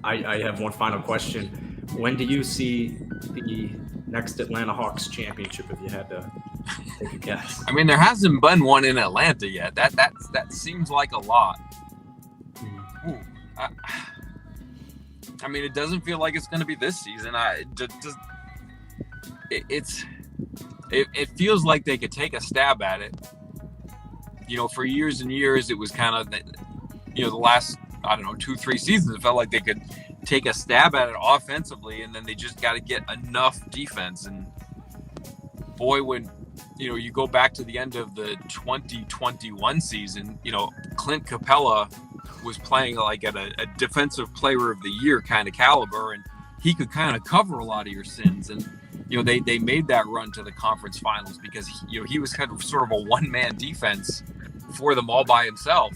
I have one final question. When do you see the next Atlanta Hawks championship, if you had to take a guess? I mean, there hasn't been one in Atlanta yet. That seems like a lot. Ooh, I mean, it doesn't feel like it's going to be this season. It feels like they could take a stab at it. You know, for years and years, it was kind of, the last, 2-3 seasons, it felt like they could take a stab at it offensively, and then they just got to get enough defense. And boy, when, you go back to the end of the 2021 season, Clint Capella was playing like at a defensive player of the year kind of caliber, and he could kind of cover a lot of your sins. And they made that run to the conference finals because he was kind of sort of a one-man defense for them all by himself.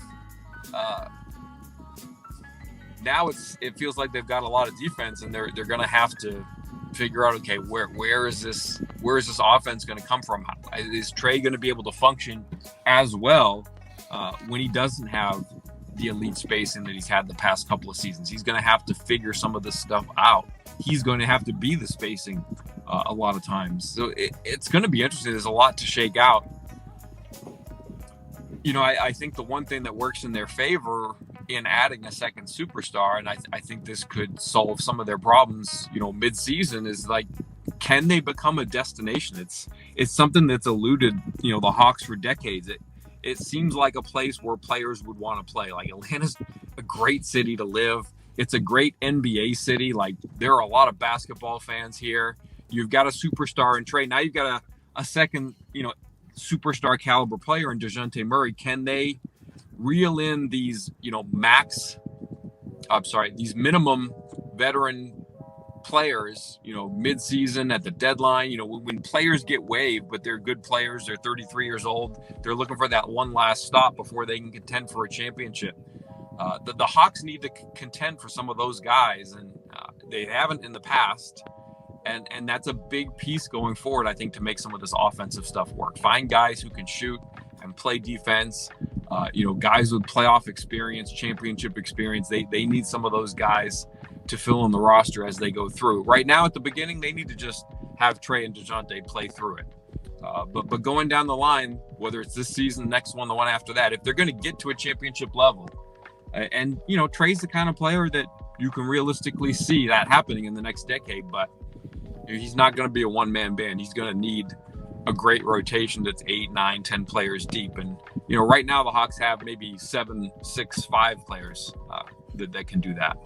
Now it feels like they've got a lot of defense, and they're going to have to figure out, okay, where is this offense going to come from? Is Trey going to be able to function as well when he doesn't have the elite spacing that he's had the past couple of seasons? He's going to have to figure some of this stuff out. He's going to have to be the spacing a lot of times. So it's going to be interesting. There's a lot to shake out. I think the one thing that works in their favor in adding a second superstar, and I think this could solve some of their problems, mid-season, is like, can they become a destination? It's something that's eluded, the Hawks for decades. It seems like a place where players would want to play. Like, Atlanta's a great city to live. It's a great NBA city. Like, there are a lot of basketball fans here. You've got a superstar in Trey. Now you've got a second, superstar caliber player in DeJounte Murray. Can they reel in these, these minimum veteran players, mid-season at the deadline, when players get waived, but they're good players, they're 33 years old, they're looking for that one last stop before they can contend for a championship. The Hawks need to contend for some of those guys, and they haven't in the past. And that's a big piece going forward, I think, to make some of this offensive stuff work. Find guys who can shoot and play defense, guys with playoff experience, championship experience. They need some of those guys to fill in the roster as they go through. Right now, at the beginning, they need to just have Trey and DeJounte play through it. But going down the line, whether it's this season, the next one, the one after that, if they're going to get to a championship level, and Trey's the kind of player that you can realistically see that happening in the next decade, but he's not going to be a one-man band. He's going to need a great rotation that's 8, 9, 10 players deep. And, right now the Hawks have maybe 7, 6, 5 players that can do that.